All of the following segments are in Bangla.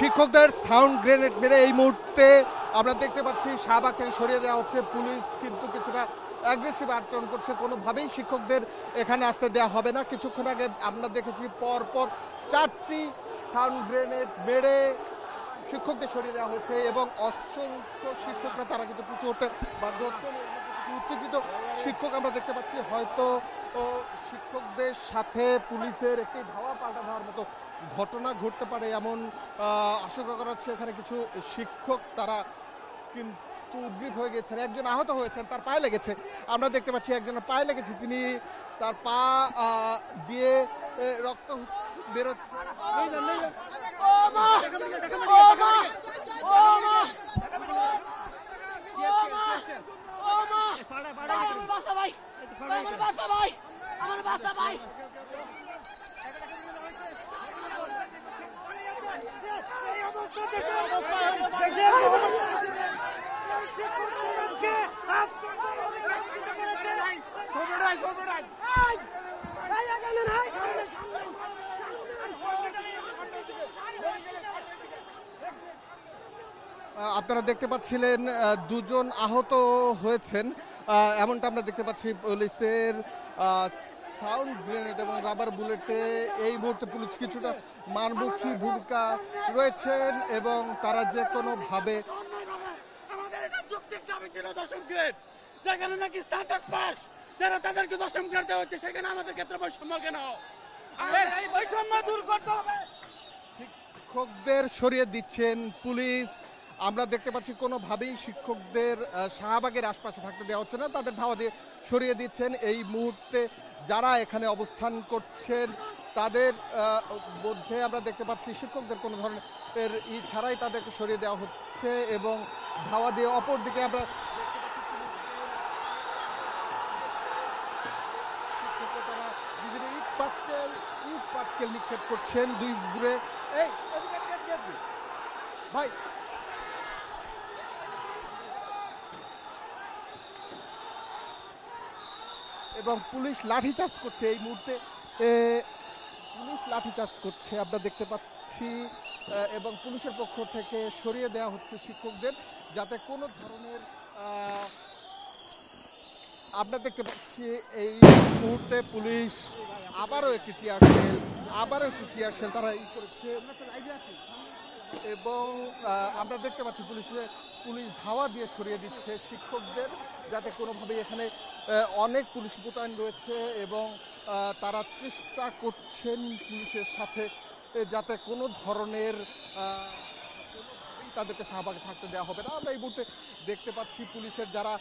শিক্ষকদের সাউন্ড গ্রেনেড মেরে এই মুহূর্তে আমরা দেখতে পাচ্ছি শাহবাগ থেকে সরিয়ে দেওয়া হচ্ছে। পুলিশ কিন্তু কিছুটা অ্যাগ্রেসিভ আচরণ করছে, কোনোভাবেই শিক্ষকদের এখানে আসতে দেওয়া হবে না। কিছুক্ষণ আগে আমরা দেখেছি পরপর 4টি সাউন্ড গ্রেনেড মেরে শিক্ষকদের সরিয়ে দেওয়া হয়েছে এবং অসংখ্য শিক্ষকরা তারা কিন্তু পিছু হতে বাধ্য হচ্ছেন। উত্তেজিত শিক্ষক আমরা দেখতে পাচ্ছি, হয়তো শিক্ষকদের সাথে পুলিশের একটি ধাওয়া পাল্টা ধাওয়ার মতো ঘটনা ঘটতে পারে এমন আশঙ্কা করা হচ্ছে। এখানে কিছু শিক্ষক তারা কিন্তু উদ্গ্রীব হয়ে গেছেন, একজন আহত হয়েছেন, তার পায়ে লেগেছে। আমরা দেখতে পাচ্ছি একজনের পায়ে লেগেছে, তিনি তার পা দিয়ে রক্ত বেরোচ্ছে। আপনারা দেখতে পাচ্ছিলেন দুজন আহত হয়েছেন, এমনটা আমরা দেখতে পাচ্ছি। পুলিশের সাউন্ড গ্রেনেড এবং রাবার বুলেটে এই মুহূর্তে পুলিশ কিছুটা মারমুখী ভূমিকা রয়েছেন এবং তারা যে কোনো ভাবে আমাদের এটা যৌক্তিক দাবি ছিল 10ম গ্রেড, যেখানে নাকি স্নাতক পাস যারা তাদেরকে 10ম গ্রেড দেওয়া হচ্ছে, সেখানে আমাদের ক্ষেত্রে বৈষম্য কেন? এই বৈষম্য দূর করতে হবে। শিক্ষকদের সরিয়ে দিচ্ছেন পুলিশ। আমরা দেখতে পাচ্ছি কোনোভাবেই শিক্ষকদের শাহবাগের আশপাশে থাকতে দেওয়া হচ্ছে না, তাদের ধাওয়া দিয়ে সরিয়ে দিচ্ছেন। এই মুহূর্তে যারা এখানে অবস্থান করছেন তাদের মধ্যে আমরা দেখতে পাচ্ছি শিক্ষকদের কোনো ধরনের ছাড়াই তাদেরকে সরিয়ে দেওয়া হচ্ছে এবং ধাওয়া দিয়ে অপর দিকে আমরা বিভিন্ন ইট পাটকেল নিক্ষেপ করছেন দুই দূরে। এই ভাই এবং পুলিশ লাঠিচার্জ করছে এই মুহূর্তে, পুলিশ লাঠিচার্জ করছে আমরা দেখতে পাচ্ছি এবং পুলিশের পক্ষ থেকে সরিয়ে দেওয়া হচ্ছে শিক্ষকদের, যাতে কোনো ধরনের আমরা দেখতে পাচ্ছি এই মুহূর্তে পুলিশ আবারও একটি টিয়ার শেল তারা করেছে এবং আমরা দেখতে পাচ্ছি পুলিশ ধাওয়া দিয়ে সরিয়ে দিচ্ছে শিক্ষকদের, যাতে কোনোভাবেই এখানে অনেক পুলিশ মোতায়েন রয়েছে এবং তারা চেষ্টা করছেন পুলিশের সাথে যাতে কোনো ধরনের তাদেরকে শাহবাগে থাকতে দেওয়া হবে না। আমরা এই মুহূর্তে দেখতে পাচ্ছি পুলিশের যারা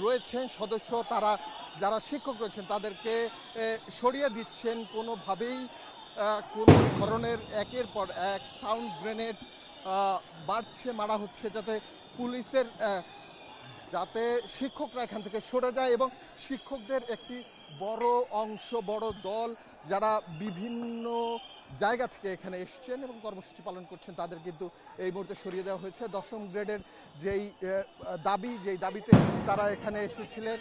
রয়েছেন সদস্য, তারা যারা শিক্ষক রয়েছেন তাদেরকে সরিয়ে দিচ্ছেন। কোনোভাবেই কোনো ধরনের একের পর এক সাউন্ড গ্রেনেড মারা হচ্ছে যাতে পুলিশের যাতে শিক্ষকরা এখান থেকে সরে যায় এবং শিক্ষকদের একটি বড় অংশ, বড় দল যারা বিভিন্ন জায়গা থেকে এখানে এসছেন এবং কর্মসূচি পালন করছেন তাদের কিন্তু এই মুহূর্তে সরিয়ে দেওয়া হয়েছে। 10ম গ্রেডের যেই দাবিতে তারা এখানে এসেছিলেন,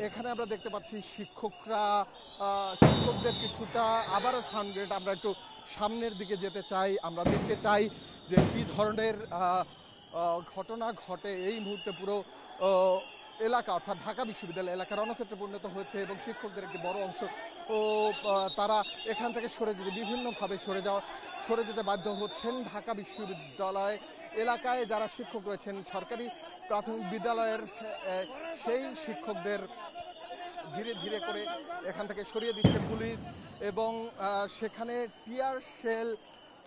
এখানে আমরা দেখতে পাচ্ছি শিক্ষকদের কিছুটা আবারও সাউন্ড গ্রেড। আমরা একটু সামনের দিকে যেতে চাই, আমরা দেখতে চাই যে কি ধরনের ঘটনা ঘটে। এই মুহূর্তে পুরো এলাকা অর্থাৎ ঢাকা বিশ্ববিদ্যালয় এলাকার রণক্ষেত্রে পরিণত হয়েছে এবং শিক্ষকদের একটি বড় অংশ তারা এখান থেকে বিভিন্নভাবে সরে যেতে বাধ্য হচ্ছেন। ঢাকা বিশ্ববিদ্যালয় এলাকায় যারা শিক্ষক রয়েছেন সরকারি প্রাথমিক বিদ্যালয়ের, সেই শিক্ষকদের ধীরে ধীরে করে এখান থেকে সরিয়ে দিচ্ছে পুলিশ এবং সেখানে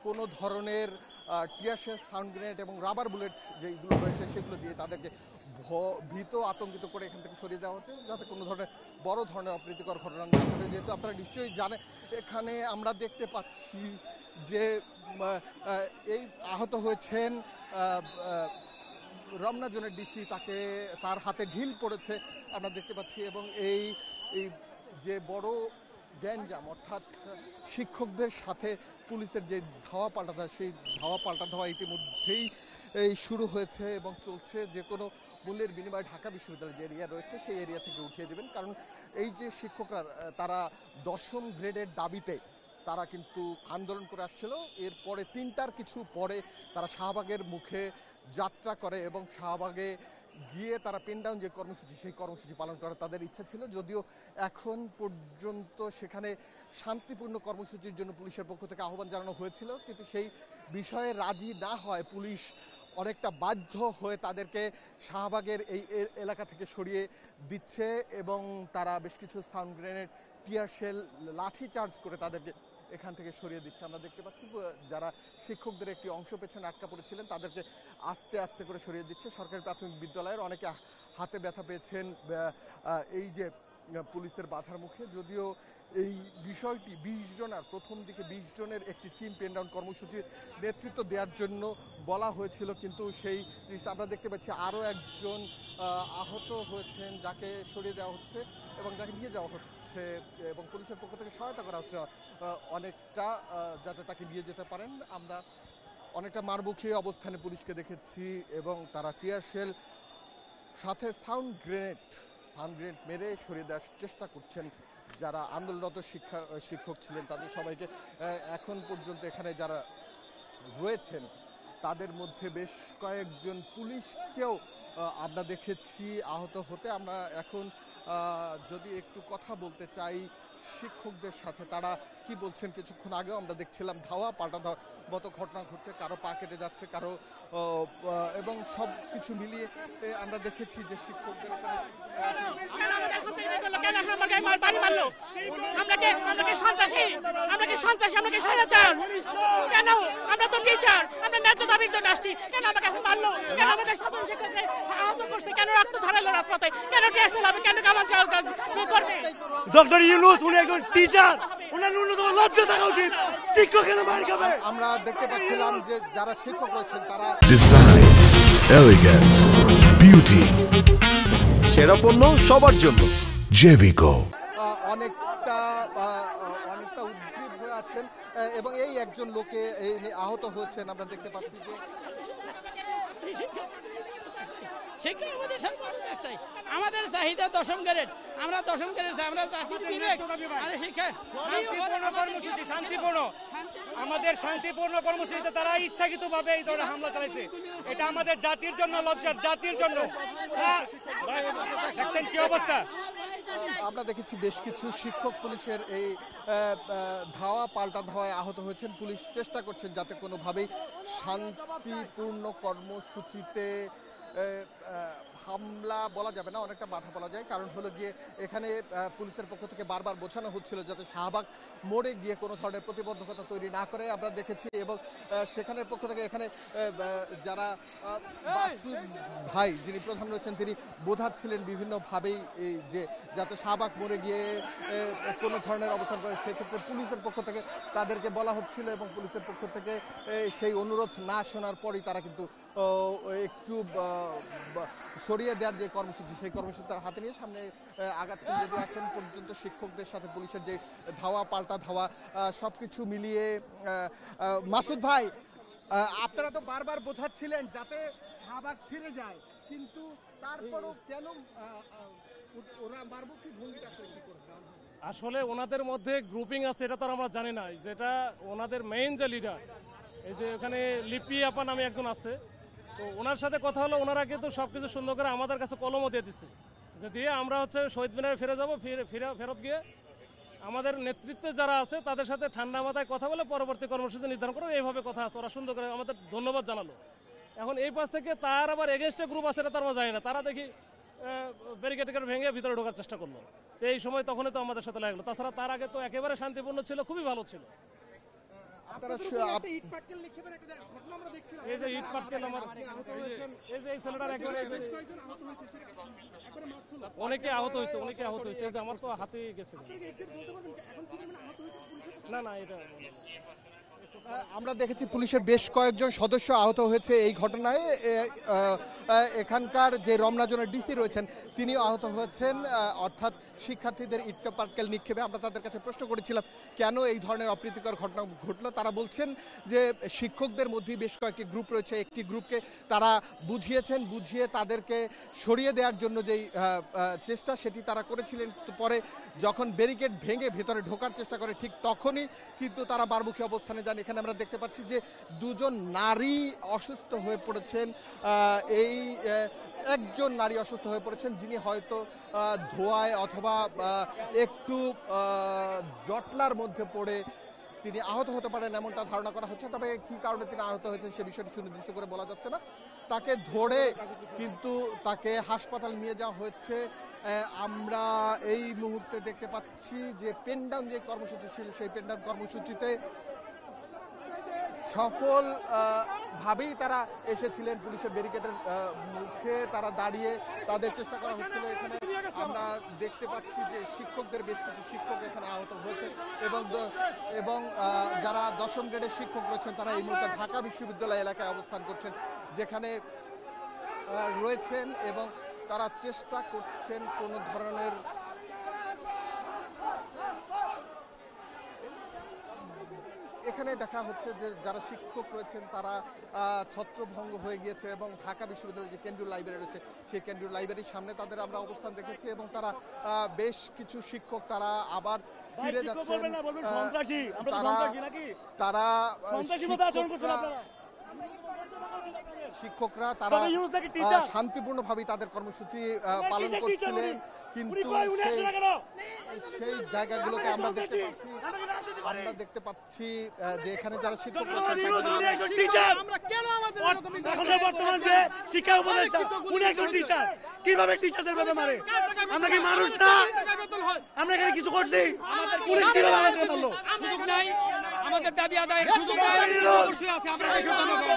কোনো ধরনের টিয়ার শেল, সাউন্ড গ্রেনেড এবং রাবার বুলেট যেগুলো রয়েছে সেগুলো দিয়ে তাদেরকে ভীত আতঙ্কিত করে এখান থেকে সরিয়ে দেওয়া হচ্ছে, যাতে কোনো ধরনের বড় ধরনের অপ্রীতিকর ঘটনা না ঘটে। যেহেতু আপনারা নিশ্চয়ই জানেন, এখানে আমরা দেখতে পাচ্ছি যে এই আহত হয়েছেন রমনা জোনের ডিসি, তার হাতে ঢিল পড়েছে আমরা দেখতে পাচ্ছি এবং এই যে বড় গ্যাঞ্জাম অর্থাৎ শিক্ষকদের সাথে পুলিশের যে ধাওয়া পাল্টা ধাওয়া ইতিমধ্যেই শুরু হয়েছে এবং চলছে। যে কোনো মূল্যের বিনিময়ে ঢাকা বিশ্ববিদ্যালয়ের যে এরিয়া রয়েছে সেই এরিয়া থেকে উঠিয়ে দেবেন, কারণ এই যে শিক্ষকরা তারা 10ম গ্রেডের দাবিতে তারা কিন্তু আন্দোলন করে আসছিল। এরপরে ৩টার কিছু পরে তারা শাহবাগের মুখে যাত্রা করে এবং শাহবাগে গিয়ে তারা পেন ডাউন যে কর্মসূচি সেই কর্মসূচি পালন করার তাদের ইচ্ছা ছিল, যদিও এখন পর্যন্ত সেখানে শান্তিপূর্ণ কর্মসূচির জন্য পুলিশের পক্ষ থেকে আহ্বান জানানো হয়েছিল, কিন্তু সেই বিষয়ে রাজি না হয় পুলিশ অনেকটা বাধ্য হয়ে তাদেরকে শাহবাগের এই এলাকা থেকে সরিয়ে দিচ্ছে এবং তারা বেশ কিছু সাউন্ড গ্রেনেড, টিয়ার শেল, লাঠি চার্জ করে তাদেরকে এখান থেকে সরিয়ে দিচ্ছে। আমরা দেখতে পাচ্ছি যারা শিক্ষকদের একটি অংশ পেছনে আটকা পড়েছিলেন তাদেরকে আস্তে আস্তে করে সরিয়ে দিচ্ছে। সরকারি প্রাথমিক বিদ্যালয়ের অনেকে হাতে ব্যথা পেয়েছেন এই যে পুলিশের বাধার মুখে, যদিও এই বিষয়টি 20 জনের প্রথম দিকে 20 জনের একটি টিম পেন ডাউন কর্মসূচির নেতৃত্ব দেওয়ার জন্য বলা হয়েছিল, কিন্তু সেই জিনিসটা আমরা দেখতে পাচ্ছি আরও একজন আহত হয়েছেন যাকে সরিয়ে দেওয়া হচ্ছে এবং যাকে নিয়ে যাওয়া হচ্ছে এবং পুলিশের পক্ষ থেকে সহায়তা করা হচ্ছে অনেকটা যাতে তাকে নিয়ে যেতে পারেন। আমরা অনেকটা মারমুখী অবস্থানে পুলিশকে দেখেছি এবং তারা টিয়ার শেল সাথে সাউন্ড গ্রেনেড মেরে সরিয়ে দেওয়ার চেষ্টা করছেন যারা আন্দোলনরত শিক্ষক ছিলেন তাদের সবাইকে। এখন পর্যন্ত এখানে যারা রয়েছেন তাদের মধ্যে বেশ কয়েকজন পুলিশকেও আমরা দেখেছি আহত হতে। আমরা এখন যদি একটু কথা বলতে চাই শিক্ষকদের সাথে, তারা কি বলছেন। কিছুক্ষণ আগেও আমরা দেখছিলাম ধাওয়া পাল্টা মতো ঘটনা ঘটছে, কারো পা কেটে যাচ্ছে, কারো এবং সব কিছু মিলিয়ে আমরা দেখেছি যে শিক্ষকদের ডক্টর ইউনূস উনি একজন টিচার, ওনার ন্যূনতম লজ্জা থাকা উচিত। শিক্ষক কেন মার খাবে? আমরা দেখতে পাচ্ছিলাম যে যারা শিক্ষক রয়েছেন তারা ডিজাইন, এলিগেন্স, বিউটি, সেরা পণ্য সবার জন্য জেভিকো। অনেকটা উদ্গ্রীব হয়ে আছেন এবং এই একজন লোকে আহত হয়েছেন। আমরা দেখতে পাচ্ছি যে আমাদের চাহিদা দশম গ্রেড, আমরা দশম গ্রেড, আমরা জাতির বিবেক আর শিক্ষা শান্তিপূর্ণ কর্মসূচি, শান্তিপূর্ণ আমাদের শান্তিপূর্ণ কর্মসূচিতে তারা ইচ্ছাকৃতভাবে এই ধরনের হামলা চালাইছে। এটা আমাদের জাতির জন্য লজ্জার, জাতির জন্য। দেখছেন কি অবস্থা? আমরা দেখেছি বেশ কিছু শিক্ষক পুলিশের এই ধাওয়া পাল্টা ধাওয়ায় আহত হয়েছেন। পুলিশ চেষ্টা করছেন যাতে কোনোভাবেই শান্তিপূর্ণ কর্মসূচিতে হামলা বলা যাবে না, অনেকটা বাধা বলা যায়। কারণ হলো গিয়ে এখানে পুলিশের পক্ষ থেকে বারবার বোঝানো হচ্ছিল যাতে শাহবাগ মোড়ে গিয়ে কোনো ধরনের প্রতিবন্ধকতা তৈরি না করে, আমরা দেখেছি। এবং সেখানের পক্ষ থেকে এখানে যারা বাসু ভাই যিনি প্রধান রয়েছেন তিনি বোঝাচ্ছিলেন বিভিন্নভাবেই এই যে যাতে শাহবাগ মোড়ে গিয়ে কোনো ধরনের অবস্থান করে, সেক্ষেত্রে পুলিশের পক্ষ থেকে তাদেরকে বলা হচ্ছিল এবং পুলিশের পক্ষ থেকে সেই অনুরোধ না শোনার পরই তারা কিন্তু একটু সরিয়ে দেওয়ার যে কর্মসূচি সেই কর্মসূচি তার হাতে নিয়ে সামনে আগাচ্ছেন। যদি এখন পর্যন্ত শিক্ষকদের সাথে পুলিশের যে ধাওয়া পাল্টা ধাওয়া সবকিছু মিলিয়ে মাসুদ ভাই, আপনারা তো বারবার বোঝাচ্ছিলেন যাতে শাহবাগ ছেড়ে যায়, কিন্তু তারপরও কেন ওরা মারমুখী ভঙ্গিটা আসলে কি করবে? আসলে ওনাদের মধ্যে গ্রুপিং আছে এটা তো আমরা জানি না, যেটা ওনাদের মেইন যে লিডার এই যে এখানে লিপি আপা নামে একজন আছে, তো ওনার সাথে কথা হলো। ওনারা কিন্তু সব কিছু সুন্দর করে আমাদের কাছে কলমও দিয়ে দিচ্ছে যে দিয়ে আমরা শহীদ মিনারে ফিরে যাবো, ফেরত গিয়ে আমাদের নেতৃত্বে যারা আছে তাদের সাথে ঠান্ডা মাথায় কথা বলে পরবর্তী কর্মসূচি নির্ধারণ করবো, এইভাবে কথা আছে। ওরা সুন্দর করে আমাদের ধন্যবাদ জানালো। এখন এই পাশ থেকে তার আবার এগেনস্টে গ্রুপ আছে এটা তার আমরা জানি না, তারা দেখি ব্যারিকেড ভেঙে ভিতরে ঢোকার চেষ্টা করলো। তো এই সময় তখনই তো আমাদের সাথে লাগলো। তাছাড়া তার আগে তো একেবারে শান্তিপূর্ণ ছিল, খুবই ভালো ছিল। এই যে ইট পাটকেল আমার এই যে এই ছেলেটার অনেকে আহত হয়েছে, যে আমার তো হাতে গেছে। না এটা একটু আমরা দেখেছি পুলিশের বেশ কয়েকজন সদস্য আহত হয়েছে এই ঘটনায়। এখানকার যে রমনা জোনের ডিসি রয়েছেন তিনিও আহত হয়েছেন, অর্থাৎ শিক্ষার্থীদের ইটকা পাটকেল নিক্ষেপে। আমরা তাদের কাছে প্রশ্ন করেছিলাম কেন এই ধরনের অপ্রীতিকর ঘটনা ঘটলো। তারা বলছেন যে শিক্ষকদের মধ্যে বেশ কয়েকটি গ্রুপ রয়েছে, একটি গ্রুপকে তারা বুঝিয়ে তাদেরকে সরিয়ে দেওয়ার জন্য যেই চেষ্টা সেটি তারা করেছিলেন। পরে যখন ব্যারিকেড ভেঙে ভেতরে ঢোকার চেষ্টা করে ঠিক তখনই কিন্তু তারা বারমুখী অবস্থানে যান। এখানে আমরা দেখতে পাচ্ছি যে দুজন নারী অসুস্থ হয়ে পড়েছেন। এই একজন নারী অসুস্থ হয়ে পড়েছেন যিনি হয়তো ধোঁয়ায় অথবা একটু জটলার মধ্যে পড়ে তিনি আহত হতে পারেন এমনটা ধারণা করা হচ্ছে। তবে কি কারণে তিনি আহত হয়েছেন সে বিষয়টি সুনির্দিষ্ট করে বলা যাচ্ছে না। তাকে ধরে কিন্তু তাকে হাসপাতাল নিয়ে যাওয়া হয়েছে। আমরা এই মুহূর্তে দেখতে পাচ্ছি যে পেনডাউন যে কর্মসূচি ছিল সেই পেনডাউন কর্মসূচিতে সফল ভাবেই তারা এসেছিলেন। পুলিশের ব্যারিকেডের মুখে তারা দাঁড়িয়ে তাদের চেষ্টা করা হচ্ছিল। এখানে আমরা দেখতে পাচ্ছি যে শিক্ষকদের বেশ কিছু শিক্ষক এখানে আহত হয়েছে এবং যারা দশম গ্রেডের শিক্ষক রয়েছেন তারা এই মুহূর্তে ঢাকা বিশ্ববিদ্যালয় এলাকায় অবস্থান করছেন, যেখানে রয়েছেন এবং তারা চেষ্টা করছেন কোনো ধরনের এখানে দেখা হচ্ছে যে যারা শিক্ষক রয়েছেন তারা ছত্রভঙ্গ হয়ে গিয়েছে এবং ঢাকা বিশ্ববিদ্যালয়ের যে কেন্দ্রীয় লাইব্রেরি রয়েছে সেই কেন্দ্রীয় লাইব্রেরির সামনে তাদের আমরা অবস্থান দেখেছি এবং তারা বেশ কিছু শিক্ষক তারা আবার ফিরে যাচ্ছেন। তারা শিক্ষকরা তারা শান্তিপূর্ণভাবে তাদের কর্মসূচি পালন করছিলেন, কিন্তু সেই জায়গাগুলোকে আমরা দেখতে পাচ্ছি যে এখানে যারা শিক্ষক বর্তমান যে শিক্ষা উপদেষ্টা উনি একজন টিচার, কিভাবে টিচারদের ব্যাপারে মারে? আমরা কি মানুষ না? আমরা এখানে কিছু করছি? পুলিশ কিভাবে আমাদের মারলো? সুযোগ নাই, আমাদের দাবি আদায়ের সুযোগ নাই। অবশ্যই আছে, আমরা দেশের জনগণ।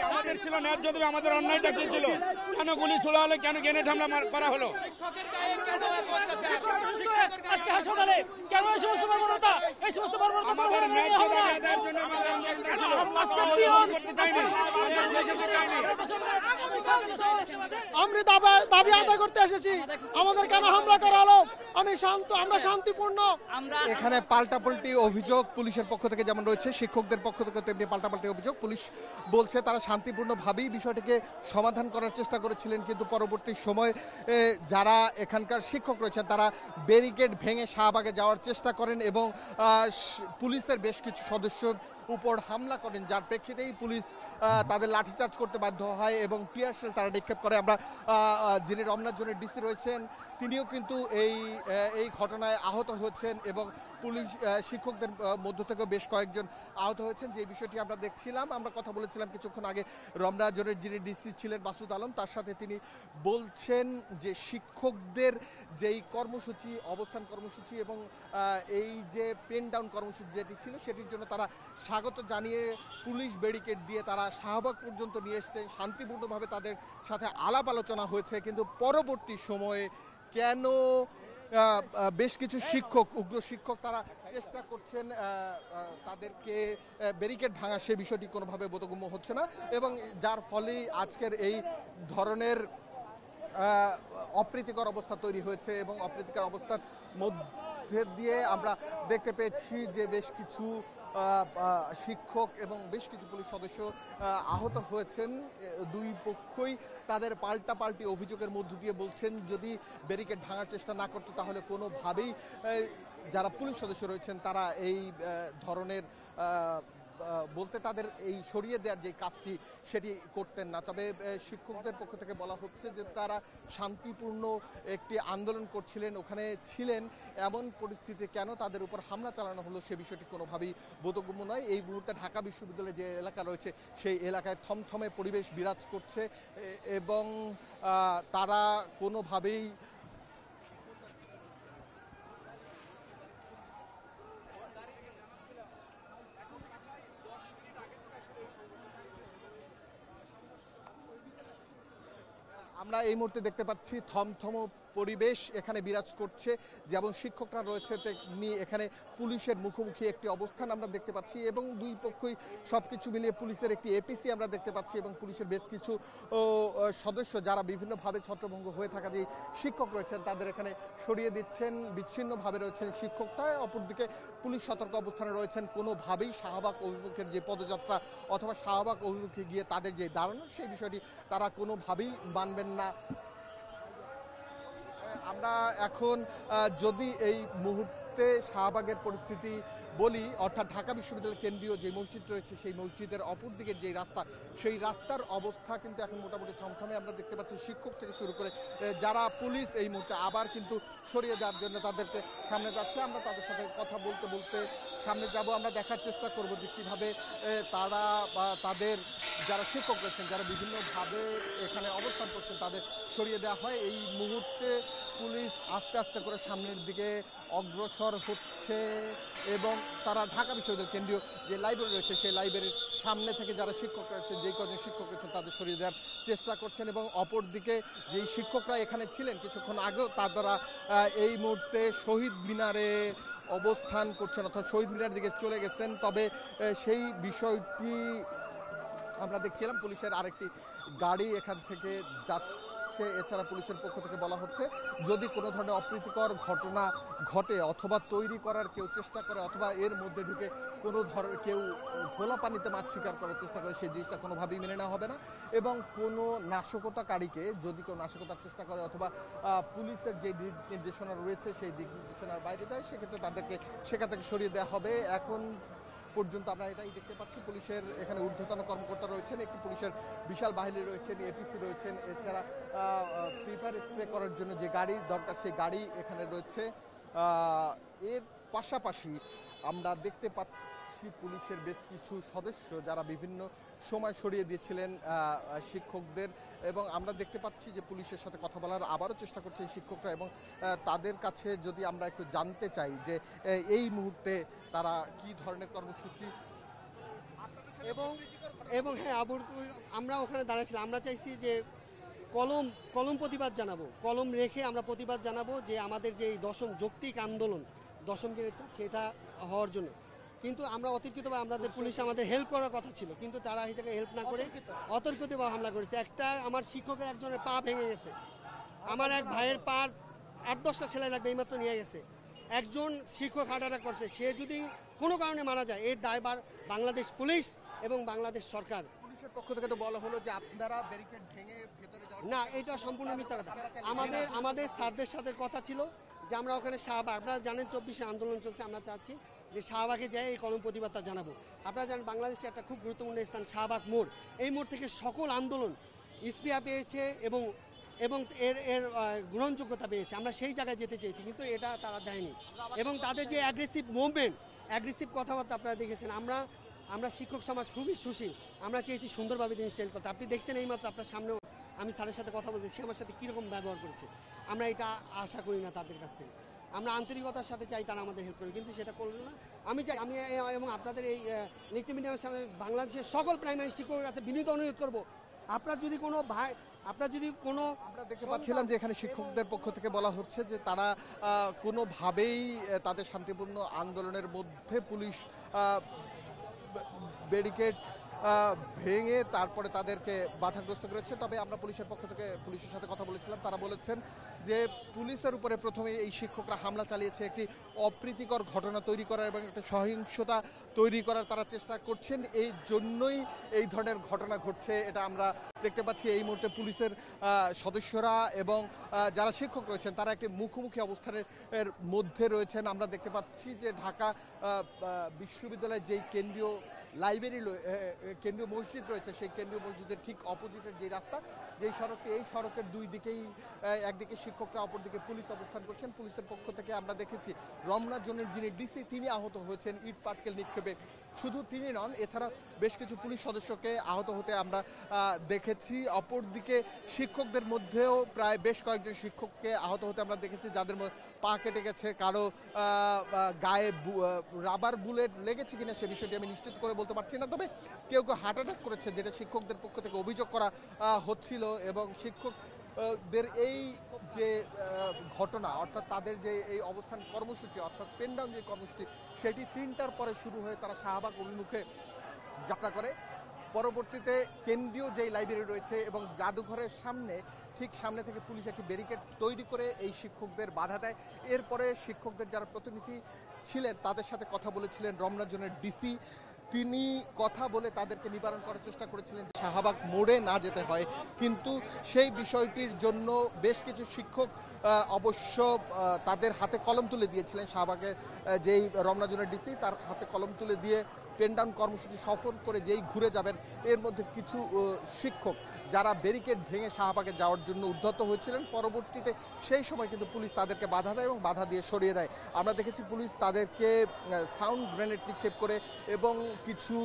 আমাদের ছিল ন্যায্য দাবি, আমাদের অন্যায়টা কি ছিল? কেন গুলি ছোড়া হলো, কেন গ্রেনেড হামলা করা হলো? শিক্ষকের গায়ে কেন অত্যাচার? আজকে হাসপাতালে কেন এই সমস্ত বর্বরতা? এই সমস্ত বর্বরতা আমাদের ন্যায্য দাবি আদায়ের জন্য আমাদের আন্দোলনটা ছিল। করতে চাইনি। আমরা দাবি আদায় করতে এসেছি, আমাদের কেন হামলা করা হলো? আমরা শান্তিপূর্ণ। এখানে পাল্টাপাল্টি অভিযোগ পুলিশের পক্ষ থেকে যেমন রয়েছে শিক্ষকদের পক্ষ থেকে তেমনি পাল্টাপাল্টি অভিযোগ। পুলিশ বলছে তারা শান্তিপূর্ণভাবেই বিষয়টিকে সমাধান করার চেষ্টা করেছিলেন, কিন্তু পরবর্তী সময়ে যারা এখানকার শিক্ষক রয়েছেন তারা ব্যারিকেড ভেঙে শাহবাগে যাওয়ার চেষ্টা করেন এবং পুলিশের বেশ কিছু সদস্যর উপর হামলা করেন, যার প্রেক্ষিতেই পুলিশ তাদের লাঠিচার্জ করতে বাধ্য হয় এবং টিয়ার শেল তারা নিক্ষেপ করে। আমরা যিনি রমনা জোনের ডিসি রয়েছেন তিনিও কিন্তু এই ঘটনায় আহত হয়েছেন এবং পুলিশ শিক্ষকদের মধ্য থেকে বেশ কয়েকজন আহত হয়েছেন, যে বিষয়টি আমরা দেখছিলাম। আমরা কথা বলেছিলাম কিছুক্ষণ আগে রমনা জোনের যিনি ডিসি ছিলেন মাসুদ আলম, তার সাথে তিনি বলছেন যে শিক্ষকদের যেই কর্মসূচি অবস্থান কর্মসূচি এবং এই যে পেন ডাউন কর্মসূচি যেটি ছিল সেটির জন্য তারা স্বাগত জানিয়ে পুলিশ ব্যারিকেড দিয়ে তারা শাহবাগ পর্যন্ত নিয়ে এসছেন। শান্তিপূর্ণভাবে তাদের সাথে আলাপ আলোচনা হয়েছে, কিন্তু পরবর্তী সময়ে কেন বেশ কিছু শিক্ষক উগ্র শিক্ষক তারা চেষ্টা করছেন তাদেরকে ব্যারিকেড ভাঙা, সে বিষয়টি কোনোভাবে বোধগম্য হচ্ছে না এবং যার ফলে আজকের এই ধরনের অপ্রীতিকর অবস্থা তৈরি হয়েছে এবং অপ্রীতিকর অবস্থার মধ্যে দিয়ে আমরা দেখতে পেয়েছি যে বেশ কিছু শিক্ষক এবং বেশ কিছু পুলিশ সদস্য আহত হয়েছেন। দুই পক্ষই তাদের পাল্টাপাল্টি অভিযোগের মধ্য দিয়ে বলছেন যদি ব্যারিকেড ভাঙার চেষ্টা না করতো তাহলে কোনোভাবেই যারা পুলিশ সদস্য রয়েছেন তারা এই ধরনের বলতে তাদের এই সরিয়ে দেওয়ার যে কাজটি সেটি করতেন না। তবে শিক্ষকদের পক্ষ থেকে বলা হচ্ছে যে তারা শান্তিপূর্ণ একটি আন্দোলন করছিলেন, ওখানে ছিলেন, এমন পরিস্থিতি কেন তাদের উপর হামলা চালানো হলো সে বিষয়টি কোনোভাবেই বোধগম্য নয়। এই মুহূর্তে ঢাকা বিশ্ববিদ্যালয়ে যে এলাকা রয়েছে সেই এলাকায় থমথমে পরিবেশ বিরাজ করছে এবং তারা কোনোভাবেই আমরা এই মুহূর্তে দেখতে পাচ্ছি থমথম পরিবেশ এখানে বিরাজ করছে। যেমন শিক্ষকরা রয়েছে তেমনি এখানে পুলিশের মুখোমুখি একটি অবস্থান আমরা দেখতে পাচ্ছি এবং দুই পক্ষই সবকিছু মিলিয়ে পুলিশের একটি এপিসি আমরা দেখতে পাচ্ছি এবং পুলিশের বেশ কিছু সদস্য যারা বিভিন্নভাবে ছত্রভঙ্গ হয়ে থাকা যে শিক্ষক রয়েছেন তাদের এখানে সরিয়ে দিচ্ছেন। বিচ্ছিন্নভাবে রয়েছেন শিক্ষকরা, অপরদিকে পুলিশ সতর্ক অবস্থানে রয়েছেন। কোনোভাবেই শাহবাগ অভিমুখের যে পদযাত্রা অথবা শাহবাগ অভিমুখে গিয়ে তাদের যে দাঁড়ানো সেই বিষয়টি তারা কোনোভাবেই মানবেন না। আমরা এখন যদি এই মুহূর্তে শাহবাগের পরিস্থিতি বলি, অর্থাৎ ঢাকা বিশ্ববিদ্যালয়ের কেন্দ্রীয় যে মসজিদ রয়েছে সেই মসজিদের অপর দিকের যে রাস্তা সেই রাস্তার অবস্থা কিন্তু এখন মোটামুটি থমথমে। আমরা দেখতে পাচ্ছি শিক্ষক থেকে শুরু করে যারা পুলিশ এই মুহূর্তে আবার কিন্তু সরিয়ে দেওয়ার জন্য তাদেরকে সামনে যাচ্ছে। আমরা তাদের সাথে কথা বলতে বলতে সামনে যাব। আমরা দেখার চেষ্টা করব যে কীভাবে তারা বা তাদের যারা শিক্ষক রয়েছেন যারা বিভিন্নভাবে এখানে অবস্থান করছেন তাদের সরিয়ে দেওয়া হয়। এই মুহূর্তে পুলিশ আস্তে আস্তে করে সামনের দিকে অগ্রসর হচ্ছে এবং তারা ঢাকা বিশ্ববিদ্যালয়ের কেন্দ্রীয় যে লাইব্রেরি রয়েছে সেই লাইব্রেরির সামনে থেকে যারা শিক্ষক রয়েছেন যেই কজন শিক্ষক রয়েছেন তাদের সরিয়ে দেওয়ার চেষ্টা করছেন এবং অপরদিকে যেই শিক্ষকরা এখানে ছিলেন কিছুক্ষণ আগেও তারা এই মুহূর্তে শহীদ মিনারে অবস্থান করছেন অর্থাৎ শহীদ মিনারের দিকে চলে গেছেন। তবে সেই বিষয়টি আমরা দেখছিলাম পুলিশের আরেকটি গাড়ি এখান থেকে যাচ্ছে। এছাড়া পুলিশের পক্ষ থেকে বলা হচ্ছে যদি কোনো ধরনের অপ্রীতিকর ঘটনা ঘটে অথবা তৈরি করার কেউ চেষ্টা করে অথবা এর মধ্যে ঢুকে কোনো ধরনের কেউ খোলা পানিতে মাছ শিকার করার চেষ্টা করে সেই জিনিসটা কোনোভাবেই মেনে নেওয়া হবে না এবং কোনো নাশকতাকারীকে যদি কেউ নাশকতার চেষ্টা করে অথবা পুলিশের যে দিক নির্দেশনা রয়েছে সেই দিক নির্দেশনার বাইরে যায় সেক্ষেত্রে তাদেরকে সেখান থেকে সরিয়ে দেওয়া হবে। এখন পর্যন্ত আমরা এটাই দেখতে পাচ্ছি পুলিশের এখানে ঊর্ধ্বতন কর্মকর্তা রয়েছেন, একটি পুলিশের বিশাল বাহিনী রয়েছেন, এপিসি রয়েছেন, এছাড়া পেপার স্প্রে করার জন্য যে গাড়ি দরকার সেই গাড়ি এখানে রয়েছে। এর পাশাপাশি আমরা দেখতে পাচ্ছি পুলিশের বেশ কিছু সদস্য যারা বিভিন্ন সময় সরিয়ে দিয়েছিলেন শিক্ষকদের এবং আমরা দেখতে পাচ্ছি যে পুলিশের সাথে কথা বলার আবারও চেষ্টা করছেন শিক্ষকরা এবং তাদের কাছে যদি আমরা একটু জানতে চাই যে এই মুহূর্তে তারা কি ধরনের কর্মসূচি এবং হ্যাঁ আমরা ওখানে দাঁড়াচ্ছিলাম। আমরা চাইছি যে কলম প্রতিবাদ জানাবো, কলম রেখে আমরা প্রতিবাদ জানাবো যে আমাদের যে দশম যৌক্তিক আন্দোলন দশম গ্রেড চাচ্ছে এটা হওয়ার জন্য। কিন্তু আমরা অতর্কিতভাবে আমাদের পুলিশ আমাদের হেল্প করার কথা ছিল কিন্তু তারা এই জায়গায় হেল্প না করে অতর্কিতভাবে হামলা করেছে। একটা আমার শিক্ষকের একজনের পা ভেঙে গেছে, আমার এক ভাইয়ের পা 8-10টা সেলাই লাগবে এইমাত্র নিয়ে গেছে। একজন শিক্ষক হার্ট অ্যাটাক করছে, সে যদি কোনো কারণে মারা যায় এর দায়ভার বাংলাদেশ পুলিশ এবং বাংলাদেশ সরকার। পুলিশের পক্ষ থেকে তো বলা হলো যে আপনারা ব্যারিকেড ভেঙে ভেতরে যাওয়ার না, এটা সম্পূর্ণ মিথ্যা কথা। আমাদের স্যারদের সাথে কথা ছিল যে আমরা ওখানে শাহবাগ, আপনারা জানেন 24শে আন্দোলন চলছে, আমরা চাচ্ছি যে শাহবাগে যাই এই কলম প্রতিবাদটা জানাবো। আপনারা জানেন বাংলাদেশে একটা খুব গুরুত্বপূর্ণ স্থান শাহবাগ মোড়, এই মোড় থেকে সকল আন্দোলন স্পৃহা পেয়েছে এবং এর গ্রহণযোগ্যতা পেয়েছে। আমরা সেই জায়গায় যেতে চেয়েছি কিন্তু এটা তারা দেয়নি এবং তাদের যে অ্যাগ্রেসিভ মুভমেন্ট, অ্যাগ্রেসিভ কথাবার্তা আপনারা দেখেছেন। আমরা শিক্ষক সমাজ খুবই সুশীল, আমরা চেয়েছি সুন্দরভাবে জিনিস টেল করতে। আপনি দেখছেন এইমাত্র আপনার সামনেও আমি স্যারের সাথে কথা বলছি, সে আমার সাথে কীরকম ব্যবহার করেছে। আমরা এটা আশা করি না তাদের কাছ থেকে, আমরা আন্তরিকতার সাথে চাই তারা আমাদের হেল্প করবে কিন্তু সেটা করলো না। আমি এবং আপনাদের এই ইলেকট্রিক মিডিয়ামের সামনে বাংলাদেশের সকল প্রাইমারি শিক্ষকের কাছে বিনীত অনুরোধ করবো, আপনার যদি কোনো আমরা দেখতে পাচ্ছিলাম যে এখানে শিক্ষকদের পক্ষ থেকে বলা হচ্ছে যে তারা কোনোভাবেই তাদের শান্তিপূর্ণ আন্দোলনের মধ্যে পুলিশ ব্যারিকেড ভেঙে তারপরে তাদেরকে বাধাগ্রস্ত করেছে। তবে আমরা পুলিশের পক্ষ থেকে পুলিশের সাথে কথা বলেছিলাম, তারা বলেছেন যে পুলিশের উপরে প্রথমে এই শিক্ষকরা হামলা চালিয়েছে একটি অপ্রীতিকর ঘটনা তৈরি করার এবং একটা সহিংসতা তৈরি করার তারা চেষ্টা করছেন, এই জন্যই এই ধরনের ঘটনা ঘটছে। এটা আমরা দেখতে পাচ্ছি এই মুহূর্তে পুলিশের সদস্যরা এবং যারা শিক্ষক রয়েছেন তারা একটি মুখোমুখি অবস্থানের মধ্যে রয়েছেন। আমরা দেখতে পাচ্ছি যে ঢাকা বিশ্ববিদ্যালয়ের যেই কেন্দ্রীয় লাইব্রেরি কেন্দ্রীয় মসজিদ রয়েছে সেই কেন্দ্রীয় মসজিদের ঠিক অপোজিটের যে রাস্তা, যেই সড়কটি, এই সড়কের দুই দিকেই একদিকে শিক্ষকরা অপরদিকে পুলিশ অবস্থান করছেন। পুলিশের পক্ষ থেকে আমরা দেখেছি রমনা জোনের যিনি ডিসি তিনি আহত হয়েছেন ইট পাটকেল নিক্ষেপে। শুধু তিনি নন, এছাড়া বেশ কিছু পুলিশ সদস্যকে আহত হতে আমরা দেখেছি। অপরদিকে শিক্ষকদের মধ্যেও প্রায় বেশ কয়েকজন শিক্ষককে আহত হতে আমরা দেখেছি, যাদের পা কেটে গেছে, কারো গায়ে রাবার বুলেট লেগেছে কিনা সে বিষয়টি আমি নিশ্চিত করে বলতে পারছি না। তবে কেউ কেউ হার্ট অ্যাটাক করেছে যেটা শিক্ষকদের পক্ষ থেকে অভিযোগ করা হচ্ছিল এবং শিক্ষকদের এই যে ঘটনা, অর্থাৎ তাদের যে এই অবস্থান কর্মসূচি অর্থাৎ পেন ডাউন যে কর্মসূচি, সেটি 3টার পরে শুরু হয়ে তারা শাহবাগ অভিমুখে যাত্রা করে। পরবর্তীতে কেন্দ্রীয় যেই লাইব্রেরি রয়েছে এবং জাদুঘরের সামনে ঠিক সামনে থেকে পুলিশ একটি ব্যারিকেড তৈরি করে এই শিক্ষকদের বাধা দেয়। এরপরে শিক্ষকদের যারা প্রতিনিধি ছিলেন তাদের সাথে কথা বলেছিলেন রমনা জোনের ডিসি। তিনি কথা বলে তাদেরকে নিবারণ করার চেষ্টা করেছিলেন যে শাহবাগ মোড়ে না যেতে হয়, কিন্তু সেই বিষয়টির জন্য বেশ কিছু শিক্ষক অবশ্য তাদের হাতে কলম তুলে দিয়েছিলেন। শাহবাগের যেই রমনা জোনের ডিসি তার হাতে কলম তুলে দিয়ে পেন ডাউন কর্মসূচি সফল করে যেই ঘুরে যাবেন, এর মধ্যে কিছু শিক্ষক যারা ব্যারিকেড ভেঙে শাহবাগে যাওয়ার জন্য উদ্ধত হয়েছিলেন, পরবর্তীতে সেই সময় কিন্তু পুলিশ তাদেরকে বাধা দেয় এবং বাধা দিয়ে সরিয়ে দেয়। আমরা দেখেছি পুলিশ তাদেরকে সাউন্ড গ্রেনেড নিক্ষেপ করে এবং কিছু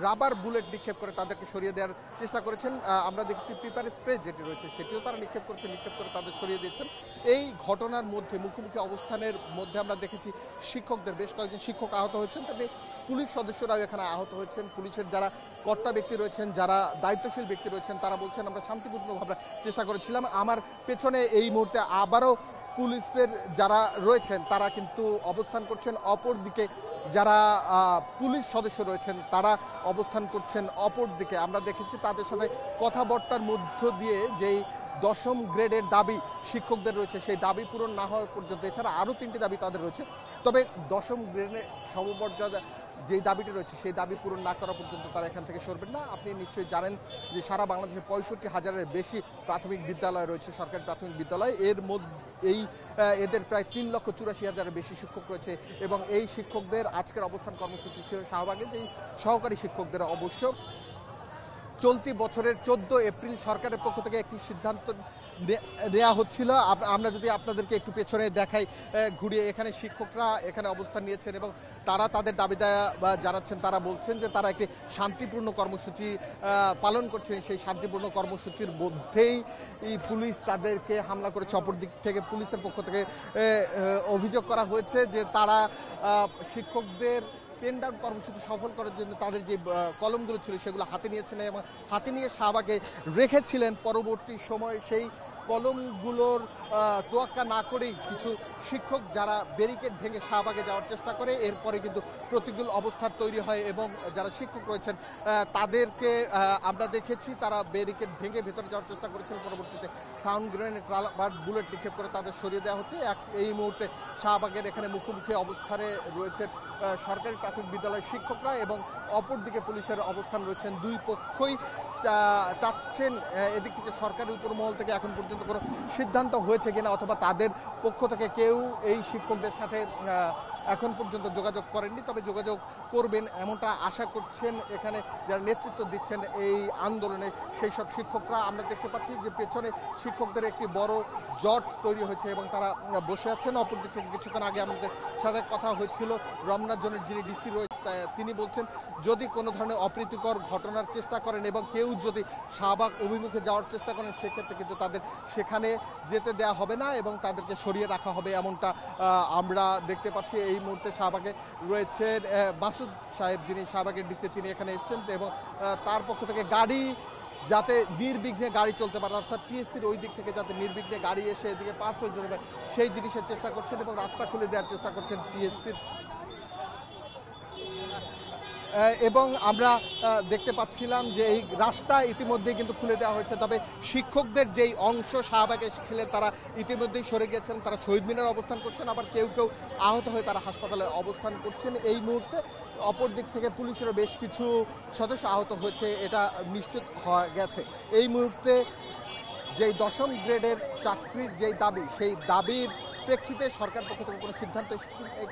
রাবার বুলেট নিক্ষেপ করে তাদেরকে সরিয়ে দেওয়ার চেষ্টা করেছেন। আমরা দেখেছি পেপার স্প্রে যেটি রয়েছে সেটিও তারা নিক্ষেপ করেছে, নিক্ষেপ করে তাদের সরিয়ে দিয়েছেন। এই ঘটনার মধ্যে মুখোমুখি অবস্থানের মধ্যে আমরা দেখেছি শিক্ষকদের বেশ কয়েকজন শিক্ষক আহত হয়েছেন, তবে পুলিশ সদস্যরাও এখানে আহত হয়েছেন। পুলিশের যারা কর্তা ব্যক্তি রয়েছেন, যারা দায়িত্বশীল ব্যক্তি রয়েছেন, তারা বলছেন আমরা শান্তিপূর্ণভাবে চেষ্টা করেছিলাম। আমার পেছনে এই মুহূর্তে আবারও পুলিশের যারা রয়েছেন তারা কিন্তু অবস্থান করছেন, অপর দিকে যারা পুলিশ সদস্য রয়েছেন তারা অবস্থান করছেন অপর দিকে। আমরা দেখেছি তাদের সাথে কথাবার্তার মধ্য দিয়ে যেই 10ম গ্রেডের দাবি শিক্ষকদের রয়েছে সেই দাবি পূরণ না হওয়া পর্যন্ত, এছাড়া আরও 3টি দাবি তাদের রয়েছে, তবে 10ম গ্রেডের সমমর্যাদা যেই দাবিটি রয়েছে সেই দাবি পূরণ না করা পর্যন্ত তারা এখান থেকে সরবেন না। আপনি নিশ্চয়ই জানেন যে সারা বাংলাদেশে 65,000-এর বেশি প্রাথমিক বিদ্যালয় রয়েছে, সরকারি প্রাথমিক বিদ্যালয়। এর মধ্যে এদের প্রায় 3,84,000-এর বেশি শিক্ষক রয়েছে এবং এই শিক্ষকদের আজকের অবস্থান কর্মসূচি ছিল শাহবাগে। যেই সহকারী শিক্ষকদের অবশ্য চলতি বছরের 14 এপ্রিল সরকারের পক্ষ থেকে একটি সিদ্ধান্ত নেওয়া হচ্ছিল। আমরা যদি আপনাদেরকে একটু পেছনে দেখাই ঘুরিয়ে, এখানে শিক্ষকরা এখানে অবস্থান নিয়েছেন এবং তারা তাদের দাবি জানাচ্ছেন। তারা বলছেন যে তারা একটি শান্তিপূর্ণ কর্মসূচি পালন করছেন, সেই শান্তিপূর্ণ কর্মসূচির মধ্যেই পুলিশ তাদেরকে হামলা করেছে। অপর দিক থেকে পুলিশের পক্ষ থেকে অভিযোগ করা হয়েছে যে তারা শিক্ষকদের পেন ডাউন কর্মসূচি সফল করার জন্য তাদের যে কলমগুলো ছিল সেগুলো হাতে নিয়েছেন এবং হাতে নিয়ে শাহবাগে রেখেছিলেন। পরবর্তী সময় সেই কলমগুলোর তোয়াক্কা না করেই কিছু শিক্ষক যারা ব্যারিকেড ভেঙে শাহবাগে যাওয়ার চেষ্টা করে, এরপরে কিন্তু প্রতিকূল অবস্থার তৈরি হয় এবং যারা শিক্ষক রয়েছেন তাদেরকে আমরা দেখেছি তারা ব্যারিকেড ভেঙে ভেতরে যাওয়ার চেষ্টা করেছেন। পরবর্তীতে সাউন্ড গ্রেনেড রাবার বুলেট নিক্ষেপ করে তাদের সরিয়ে দেওয়া হচ্ছে। এই মুহূর্তে শাহবাগের এখানে মুখোমুখি অবস্থানে রয়েছেন সরকারি প্রাথমিক বিদ্যালয়ের শিক্ষকরা এবং অপরদিকে পুলিশের অবস্থান রয়েছেন। দুই পক্ষই চাচ্ছেন এদিক থেকে সরকারের উপরমহল থেকে এখন পর্যন্ত কোনো সিদ্ধান্ত হয়েছে কিনা অথবা তাদের পক্ষ থেকে কেউ এই শিক্ষকদের সাথে এখন পর্যন্ত যোগাযোগ করেননি, তবে যোগাযোগ করবেন এমনটা আশা করছেন এখানে যারা নেতৃত্ব দিচ্ছেন এই আন্দোলনে সেই সব শিক্ষকরা। আমরা দেখতে পাচ্ছি যে পেছনে শিক্ষকদের একটি বড় জট তৈরি হয়েছে এবং তারা বসে আছেন। অপরদিক থেকে কিছুক্ষণ আগে আমাদের সাথে কথা হয়েছিল রমনা জোনের যিনি ডিসি রয়েছে, তিনি বলছেন যদি কোনো ধরনের অপ্রীতিকর ঘটনার চেষ্টা করেন এবং কেউ যদি শাহবাগ অভিমুখে যাওয়ার চেষ্টা করেন সেক্ষেত্রে কিন্তু তাদের সেখানে যেতে দেওয়া হবে না এবং তাদেরকে সরিয়ে রাখা হবে, এমনটা আমরা দেখতে পাচ্ছি। এই মুহূর্তে শাহবাগে রয়েছেন মাসুদ সাহেব যিনি শাহবাগের ডিসি, তিনি এখানে এসেছেন এবং তার পক্ষ থেকে গাড়ি যাতে নির্বিঘ্নে গাড়ি চলতে পারে অর্থাৎ টিএসসির ওই দিক থেকে যাতে নির্বিঘ্নে গাড়ি এসে এদিকে পাস হয়ে যেতে পারে সেই জিনিসের চেষ্টা করছেন এবং রাস্তা খুলে দেওয়ার চেষ্টা করছেন টিএসসির। এবং আমরা দেখতে পাচ্ছিলাম যে এই রাস্তা ইতিমধ্যেই কিন্তু খুলে দেওয়া হয়েছে, তবে শিক্ষকদের যেই অংশ শাহবাগে এসেছিলেন তারা ইতিমধ্যেই সরে গিয়েছেন, তারা শহীদ মিনারে অবস্থান করছেন, আবার কেউ কেউ আহত হয়ে তারা হাসপাতালে অবস্থান করছেন এই মুহূর্তে। অপর দিক থেকে পুলিশেরও বেশ কিছু সদস্য আহত হয়েছে এটা নিশ্চিত হয়ে গেছে। এই মুহূর্তে যেই 10ম গ্রেডের চাকরির যেই দাবি সেই দাবির প্রেক্ষিতে সরকার পক্ষ থেকে কোনো সিদ্ধান্ত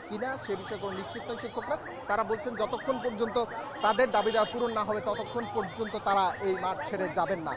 কিনা সে বিষয়ে কোনো নিশ্চিত নয় শিক্ষকরা। তারা বলছেন যতক্ষণ পর্যন্ত তাদের দাবি দেওয়া পূরণ না হবে ততক্ষণ পর্যন্ত তারা এই মাঠ ছেড়ে যাবেন না।